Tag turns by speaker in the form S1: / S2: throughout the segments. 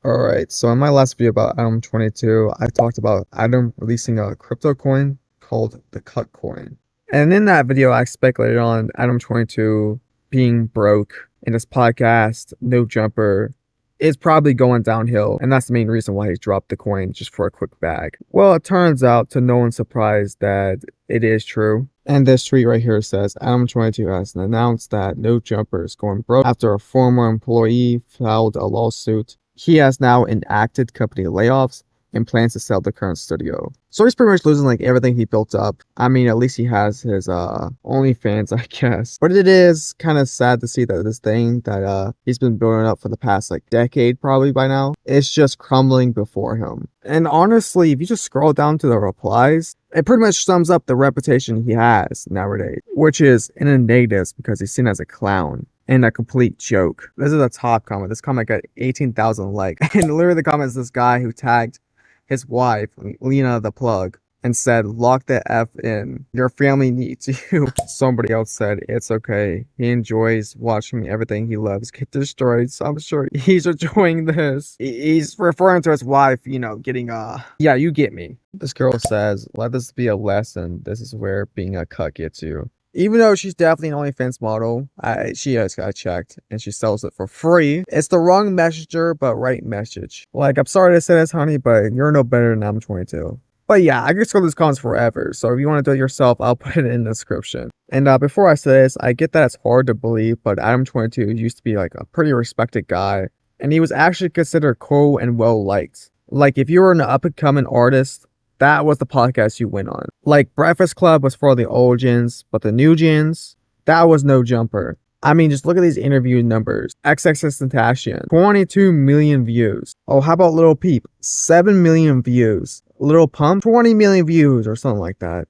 S1: Alright, so in my last video about Adam22, I talked about Adam releasing a crypto coin called the Cut coin. And in that video, I speculated on Adam22 being broke. In this podcast, No Jumper is probably going downhill, and that's the main reason why he dropped the coin just for a quick bag. Well, it turns out, to no one's surprise, that it is true. And this tweet right here says, Adam22 has announced that No Jumper is going broke after a former employee filed a lawsuit. He has now enacted company layoffs and plans to sell the current studio. So he's pretty much losing like everything he built up. I mean, at least he has his OnlyFans, I guess. But it is kind of sad to see that this thing that he's been building up for the past like decade probably by now, it's just crumbling before him. And honestly, if you just scroll down to the replies, it pretty much sums up the reputation he has nowadays, which is in a negatives because he's seen as a clown and a complete joke. This is a top comment. This comment got 18,000 likes. And literally the comment is this guy who tagged his wife, Lena the plug, and said, lock the F in. Your family needs you. Somebody else said, it's okay. He enjoys watching everything he loves get destroyed. So I'm sure he's enjoying this. He's referring to his wife, you know, getting, yeah, you get me. This girl says, let this be a lesson. This is where being a cuck gets you. Even though she's definitely an OnlyFans model, she has got checked and she sells it for free. It's the wrong messenger, but right message. Like, I'm sorry to say this, honey, but you're no better than I'm22. But yeah, I could scroll these comments forever. So if you want to do it yourself, I'll put it in the description. And before I say this, I get that it's hard to believe, but Adam22 used to be like a pretty respected guy. And he was actually considered cool and well liked. Like, if you were an up-and-coming artist, that was the podcast you went on. Like, Breakfast Club was for the old gens, but the new gens, that was No Jumper. I mean, just look at these interview numbers. XXXTentacion, 22 million views. Oh, how about Lil Peep? 7 million views. Lil Pump, 20 million views or something like that.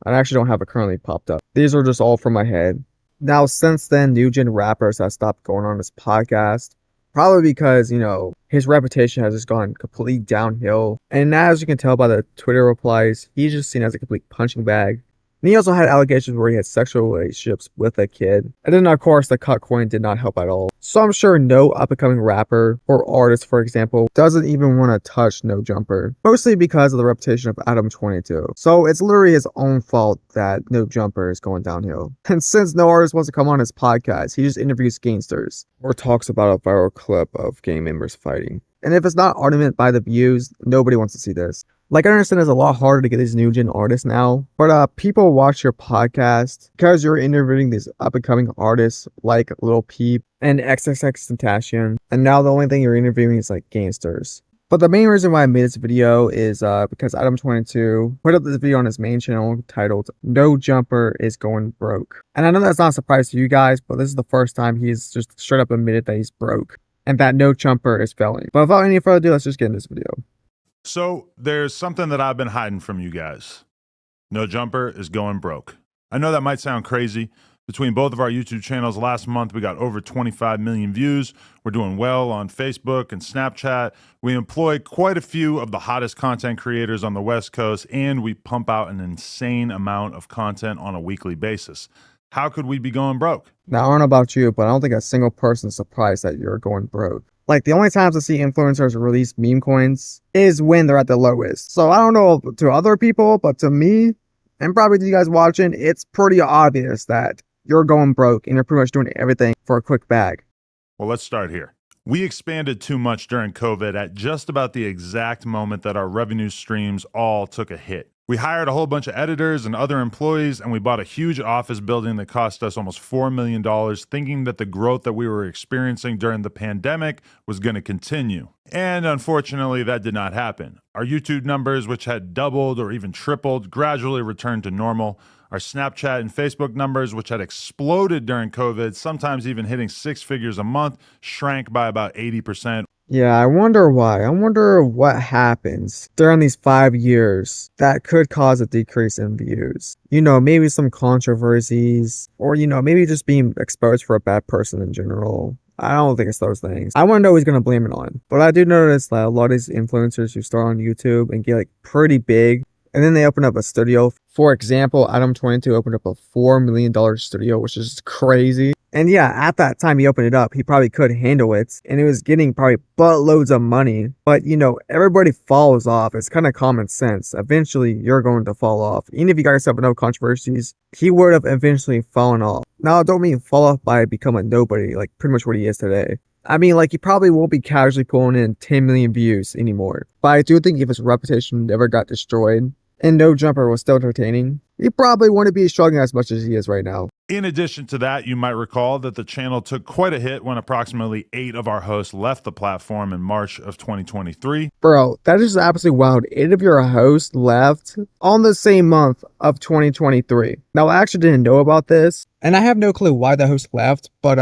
S1: I actually don't have it currently popped up. These are just all from my head. Now, since then, new gen rappers have stopped going on this podcast. Probably because, you know, his reputation has just gone completely downhill. And now, as you can tell by the Twitter replies, he's just seen as a complete punching bag. And he also had allegations where he had sexual relationships with a kid. And then, of course, the cut coin did not help at all. So I'm sure no up-and-coming rapper or artist, for example, doesn't even want to touch No Jumper. Mostly because of the reputation of Adam22. So it's literally his own fault that No Jumper is going downhill. And since no artist wants to come on his podcast, he just interviews gangsters or talks about a viral clip of gang members fighting. And if it's not argument by the views, nobody wants to see this. Like, I understand it's a lot harder to get these new gen artists now, but people watch your podcast because you're interviewing these up-and-coming artists like Lil Peep and XXXTentacion, and now the only thing you're interviewing is like gangsters. But the main reason why I made this video is because Adam22 put up this video on his main channel titled No Jumper is Going Broke. And I know that's not a surprise to you guys, but this is the first time he's just straight up admitted that he's broke and that No Jumper is failing. But without any further ado, let's just get in this video.
S2: So there's something that I've been hiding from you guys. No Jumper is going broke. I know that might sound crazy. Between both of our YouTube channels last month, we got over 25 million views. We're doing well on Facebook and Snapchat. We employ quite a few of the hottest content creators on the West Coast, and we pump out an insane amount of content on a weekly basis. How could we be going broke?
S1: Now, I don't know about you, but I don't think a single person is surprised that you're going broke. Like, the only times I see influencers release meme coins is when they're at the lowest. So I don't know to other people, but to me, and probably to you guys watching, it's pretty obvious that you're going broke and you're pretty much doing everything for a quick bag.
S2: Well, let's start here. We expanded too much during COVID at just about the exact moment that our revenue streams all took a hit. We hired a whole bunch of editors and other employees, and we bought a huge office building that cost us almost $4 million, thinking that the growth that we were experiencing during the pandemic was going to continue. And unfortunately, that did not happen. Our YouTube numbers, which had doubled or even tripled, gradually returned to normal. Our Snapchat and Facebook numbers, which had exploded during COVID, sometimes even hitting 6 figures a month, shrank by about 80%.
S1: Yeah, I wonder why. I wonder what happens during these 5 years that could cause a decrease in views. You know, maybe some controversies, or, you know, maybe just being exposed for a bad person in general. I don't think it's those things. I want to know who he's going to blame it on. But I do notice that a lot of these influencers who start on YouTube and get like pretty big, and then they open up a studio. For example, Adam22 opened up a $4 million studio, which is crazy. And yeah, at that time he opened it up, he probably could handle it, and it was getting probably buttloads of money. But everybody falls off. It's kind of common sense. Eventually, you're going to fall off. Even if you guys have no controversies, he would have eventually fallen off. Now, I don't mean fall off by becoming a nobody, like pretty much what he is today. I mean, like, he probably won't be casually pulling in 10 million views anymore. But I do think if his reputation never got destroyed and No Jumper was still entertaining, he probably wouldn't be struggling as much as he is right now.
S2: In addition to that, you might recall that the channel took quite a hit when approximately 8 of our hosts left the platform in March of 2023.
S1: Bro, that is absolutely wild. 8 of your hosts left on the same month of 2023. Now, I actually didn't know about this, and I have no clue why the host left, but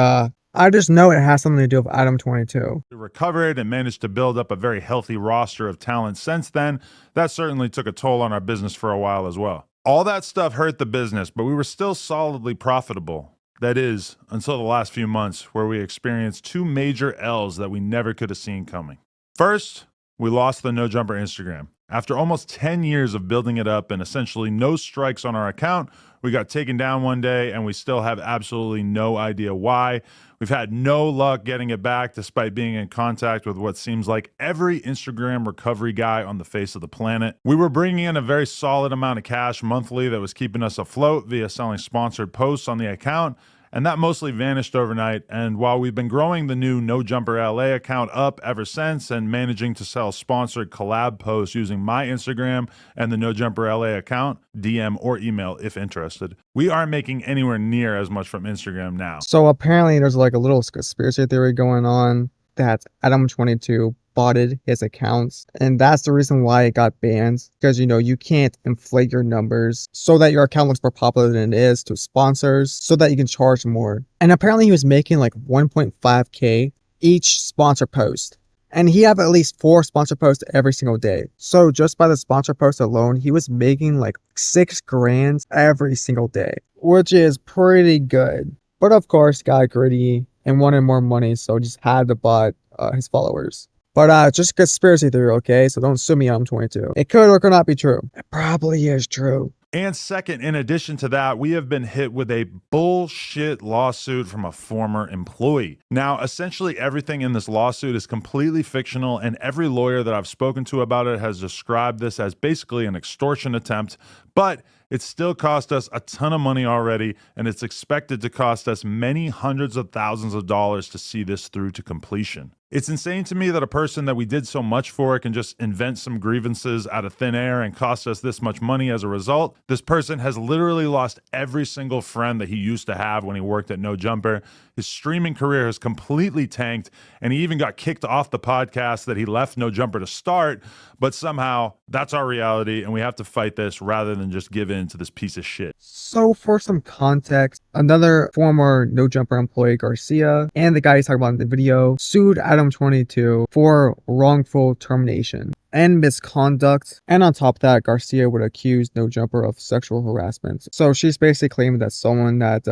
S1: I just know it has something to do with Adam22.
S2: We recovered and managed to build up a very healthy roster of talent since then. That certainly took a toll on our business for a while as well. All that stuff hurt the business, but we were still solidly profitable. That is, until the last few months, where we experienced 2 major L's that we never could have seen coming. First, we lost the No Jumper Instagram. After almost 10 years of building it up and essentially no strikes on our account, we got taken down one day and we still have absolutely no idea why. We've had no luck getting it back despite being in contact with what seems like every Instagram recovery guy on the face of the planet. We were bringing in a very solid amount of cash monthly that was keeping us afloat via selling sponsored posts on the account, and that mostly vanished overnight. And while we've been growing the new No Jumper LA account up ever since and managing to sell sponsored collab posts using my Instagram and the No Jumper LA account, DM or email if interested, we aren't making anywhere near as much from Instagram now.
S1: So apparently there's like a little conspiracy theory going on that Adam22 botted his accounts, and that's the reason why it got banned, because you can't inflate your numbers so that your account looks more popular than it is to sponsors so that you can charge more. And apparently he was making like 1.5k each sponsor post, and he had at least 4 sponsor posts every single day. So just by the sponsor post alone, he was making like 6 grand every single day, which is pretty good. But of course, got greedy and wanted more money, so just had to bot his followers. But just conspiracy theory, okay? So don't sue me, I'm 22. It could or could not be true. It probably is true.
S2: And second, in addition to that, we have been hit with a bullshit lawsuit from a former employee. Now, essentially everything in this lawsuit is completely fictional, and every lawyer that I've spoken to about it has described this as basically an extortion attempt, but it still cost us a ton of money already, and it's expected to cost us many hundreds of thousands of dollars to see this through to completion. It's insane to me that a person that we did so much for can just invent some grievances out of thin air and cost us this much money as a result. This person has literally lost every single friend that he used to have when he worked at No Jumper. His streaming career has completely tanked, and he even got kicked off the podcast that he left No Jumper to start. But somehow, that's our reality, and we have to fight this rather than just give in to this piece of shit.
S1: So for some context, another former No Jumper employee, Garcia, and the guy he's talking about in the video, sued Adam22 for wrongful termination and misconduct. And on top of that, Garcia would accuse No Jumper of sexual harassment. So she's basically claiming that someone that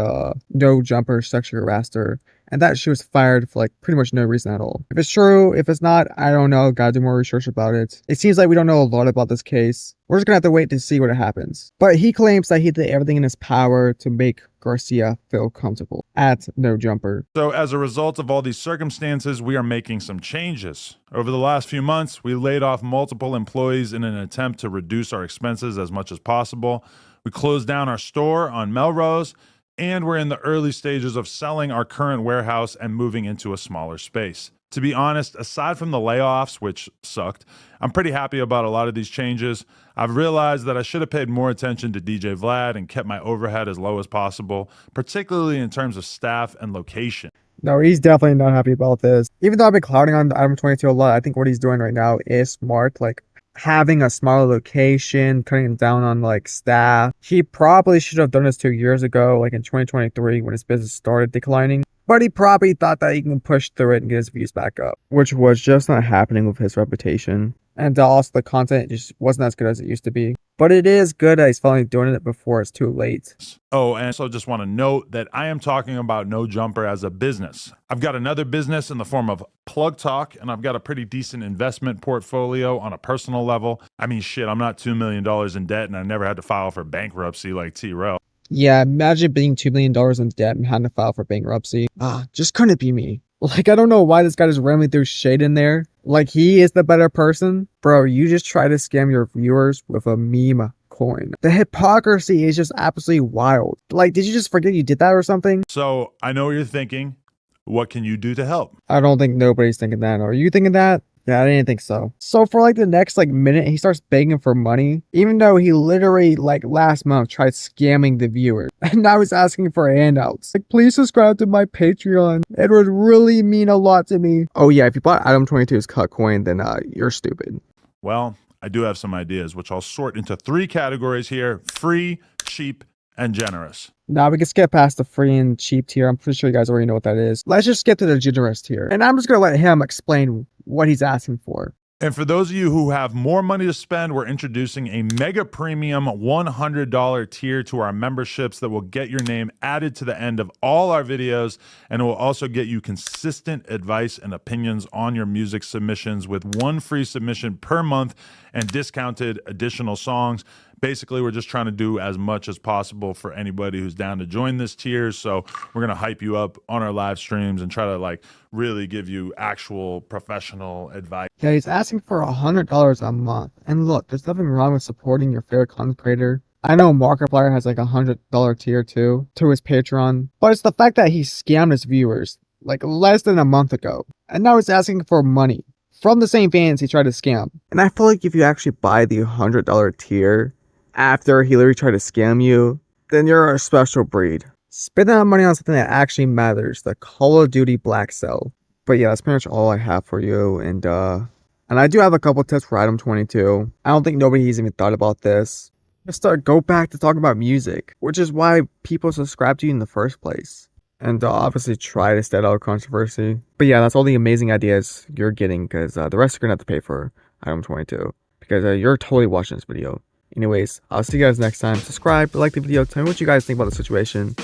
S1: No Jumper sexually harassed her, and that she was fired for like pretty much no reason at all. If it's true, if it's not, I don't know. Gotta do more research about it. It seems like we don't know a lot about this case. We're just gonna have to wait to see what happens. But he claims that he did everything in his power to make Garcia feel comfortable at No Jumper.
S2: So as a result of all these circumstances, we are making some changes. Over the last few months, we laid off multiple employees in an attempt to reduce our expenses as much as possible. We closed down our store on Melrose, and we're in the early stages of selling our current warehouse and moving into a smaller space. To be honest, aside from the layoffs, which sucked, I'm pretty happy about a lot of these changes. I've realized that I should have paid more attention to DJ Vlad and kept my overhead as low as possible, particularly in terms of staff and location.
S1: No, he's definitely not happy about this. Even though I've been clouding on Adam22 a lot, I think what he's doing right now is smart. Like, having a smaller location, cutting down on like staff. He probably should have done this 2 years ago, like in 2023 when his business started declining. But he probably thought that he can push through it and get his views back up, which was just not happening with his reputation. And also the content just wasn't as good as it used to be. But it is good that he's finally doing it before it's too late.
S2: Oh, and so just want to note that I am talking about No Jumper as a business. I've got another business in the form of Plug Talk, and I've got a pretty decent investment portfolio on a personal level. I mean, shit, I'm not $2 million in debt, and I never had to file for bankruptcy like T-Rell.
S1: Yeah, imagine being $2 million in debt and having to file for bankruptcy. Just couldn't be me. Like, I don't know why this guy just randomly threw shade in there. Like, he is the better person. Bro, you just try to scam your viewers with a meme coin. The hypocrisy is just absolutely wild. Like, did you just forget you did that or something?
S2: So I know what you're thinking. What can you do to help?
S1: I don't think nobody's thinking that. Are you thinking that? Yeah, I didn't think so. So for like the next like minute, he starts begging for money, even though he literally like last month tried scamming the viewers. And now he's asking for handouts. Like, please subscribe to my Patreon. It would really mean a lot to me. Oh yeah, if you bought Adam22's cut coin, then you're stupid.
S2: Well, I do have some ideas, which I'll sort into 3 categories here: free, cheap, and generous.
S1: Now we can skip past the free and cheap tier. I'm pretty sure you guys already know what that is. Let's just get to the generous tier. And I'm just gonna let him explain what he's asking for.
S2: And for those of you who have more money to spend, we're introducing a mega premium $100 tier to our memberships that will get your name added to the end of all our videos, and it will also get you consistent advice and opinions on your music submissions with 1 free submission per month and discounted additional songs. Basically, we're just trying to do as much as possible for anybody who's down to join this tier. So we're going to hype you up on our live streams and try to like really give you actual professional advice.
S1: Yeah, he's asking for $100 a month. And look, there's nothing wrong with supporting your favorite content creator. I know Markiplier has like a $100 tier too to his Patreon, but it's the fact that he scammed his viewers like less than a month ago. And now he's asking for money from the same fans he tried to scam. And I feel like if you actually buy the $100 tier after he literally tried to scam you, then you're a special breed. Spend that money on something that actually matters, the Call of Duty Black Cell. But yeah, that's pretty much all I have for you. And I do have a couple tips for Adam22. I don't think nobody's even thought about this. Just go back to talking about music, which is why people subscribe to you in the first place. And obviously try to stay out of controversy. But yeah, that's all the amazing ideas you're getting, because the rest you're gonna have to pay for Adam22, because you're totally watching this video. Anyways, I'll see you guys next time. Subscribe, like the video, tell me what you guys think about the situation.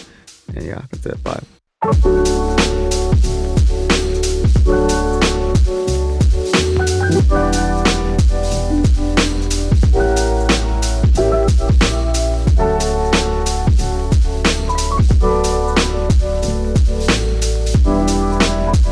S1: And yeah, that's it. Bye.